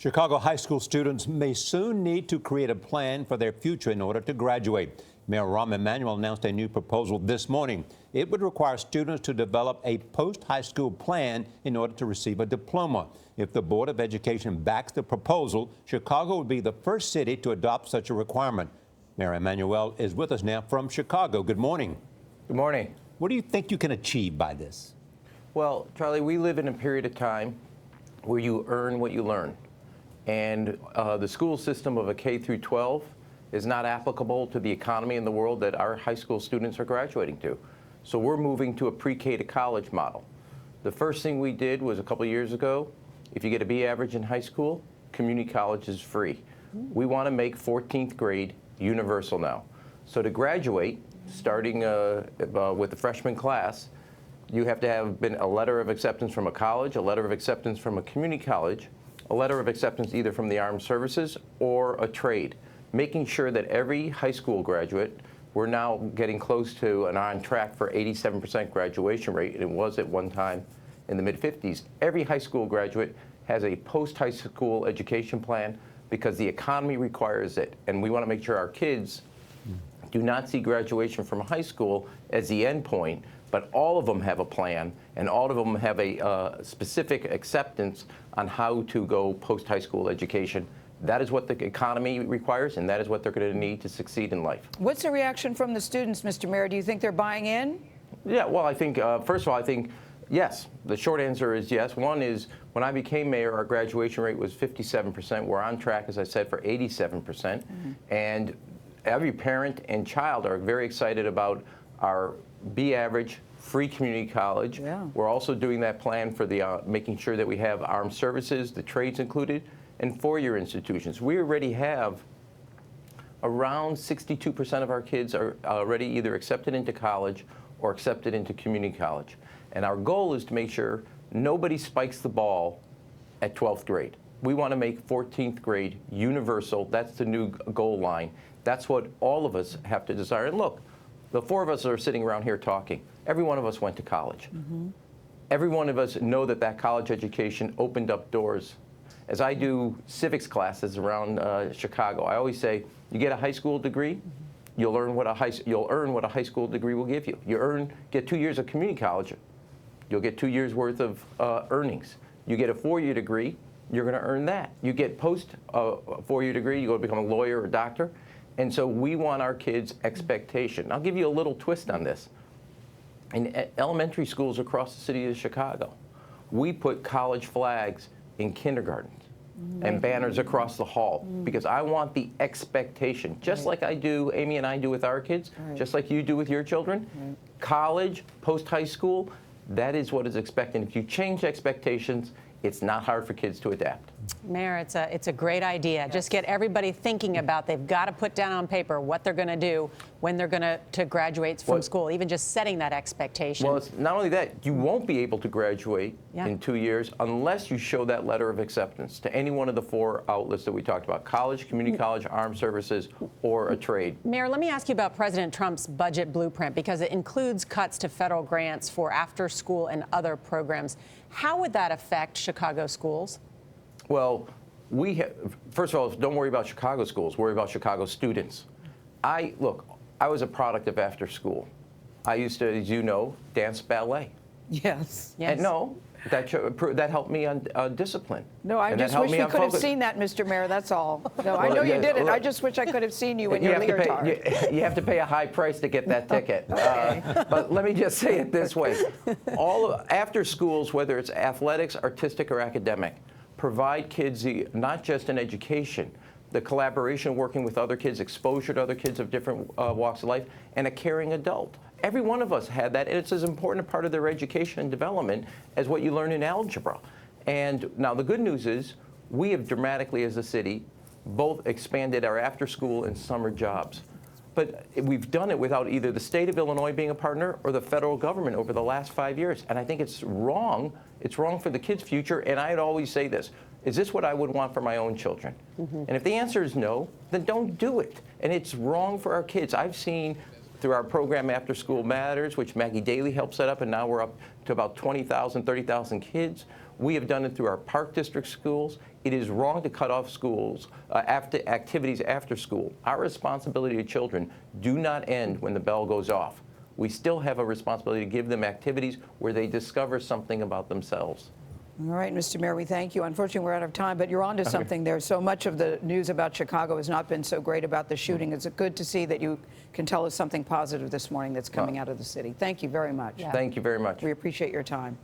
Chicago high school students may soon need to create a plan for their future in order to graduate. Mayor Rahm Emanuel announced a new proposal this morning. It would require students to develop a post-high school plan in order to receive a diploma. If the Board of Education backs the proposal, Chicago would be the first city to adopt such a requirement. Mayor Emanuel is with us now from Chicago. Good morning. Good morning. What do you think you can achieve by this? Well, Charlie, we live in a period of time where you earn what you learn. And the school system of a K through 12 is not applicable to the economy in the world that our high school students are graduating to. So we're moving to a pre-K to college model. The first thing we did was a couple of years ago, if you get a B average in high school, community college is free. We want to make 14th grade universal now. So to graduate, starting with the freshman class, you have to have been a letter of acceptance from a college, a letter of acceptance from a community college, a letter of acceptance either from the armed services or a trade, making sure that every high school graduate, we're now getting close to and on track for 87% graduation rate, and it was at one time in the mid-50s. Every high school graduate has a post-high school education plan because the economy requires it, and we want to make sure our kids do not see graduation from high school as the end point, but all of them have a plan, and all of them have a specific acceptance on how to go post-high school education. That is what the economy requires, and that is what they're going to need to succeed in life. What's the reaction from the students, Mr. Mayor? Do you think they're buying in? Yeah, well, I think, first of all, I think, yes. The short answer is yes. One is, when I became mayor, our graduation rate was 57%. We're on track, as I said, for 87%. And every parent and child are very excited about our B average free community college. Yeah. We're also doing that plan for the making sure that we have armed services, the trades included, and four-year institutions. We already have around 62% of our kids are already either accepted into college or accepted into community college. And our goal is to make sure nobody spikes the ball at 12th grade. We want to make 14th grade universal. That's the new goal line. That's what all of us have to desire. And look, the four of us are sitting around here talking. Every one of us went to college. Every one of us know that that college education opened up doors. As I do civics classes around Chicago, I always say, you get a high school degree, you'll earn what a high school degree will give you. You get 2 years of community college, you'll get 2 years worth of earnings. You get a four-year degree, you're going to earn that. You get post four-year degree, you go to become a lawyer or a doctor. And so we want our kids' expectation. I'll give you a little twist on this. In elementary schools across the city of Chicago, we put college flags in kindergartens and banners across the hall because I want the expectation, just like I do, Amy and I do with our kids, just like you do with your children. College, post-high school, that is what is expected. If you change expectations, it's not hard for kids to adapt. Mayor, it's a great idea. Yes. Just get everybody thinking about they've got to put down on paper what they're going to do when they're going to graduate from school, even just setting that expectation. Well, it's not only that, you won't be able to graduate in 2 years unless you show that letter of acceptance to any one of the four outlets that we talked about: college, community college, armed services, or a trade. Mayor, let me ask you about President Trump's budget blueprint, because it includes cuts to federal grants for after school and other programs. How would that affect Chicago schools? Well, first of all, don't worry about Chicago schools. Worry about Chicago students. Look, I was a product of after school. I used to, as you know, dance ballet. Yes. And no, that helped me on discipline. No, I just wish we could have seen that, Mr. Mayor, that's all. No, I know you did it. I just wish I could have seen you in your leotard. You have to pay a high price to get that ticket. But let me just say it this way. After schools, whether it's athletics, artistic, or academic, provide kids not just an education, the collaboration, working with other kids, exposure to other kids of different walks of life, and a caring adult. Every one of us had that, and it's as important a part of their education and development as what you learn in algebra. And now the good news is we have dramatically, as a city, both expanded our after-school and summer jobs. But we've done it without either the state of Illinois being a partner or the federal government over the last 5 years. And I think it's wrong. It's wrong for the kids' future. And I'd always say this: is this what I would want for my own children? And if the answer is no, then don't do it. And it's wrong for our kids. I've seen through our program After School Matters, which Maggie Daly helped set up, and now we're up to about 20,000, 30,000 kids. We have done it through our Park District schools. It is wrong to cut off schools after activities after school. Our responsibility to children do not end when the bell goes off. We still have a responsibility to give them activities where they discover something about themselves. All right, Mr. Mayor, we thank you. Unfortunately, we're out of time, but you're on to something there. So much of the news about Chicago has not been so great about the shooting. It's good to see that you can tell us something positive this morning that's coming out of the city. Thank you very much. Thank you very much. We appreciate your time.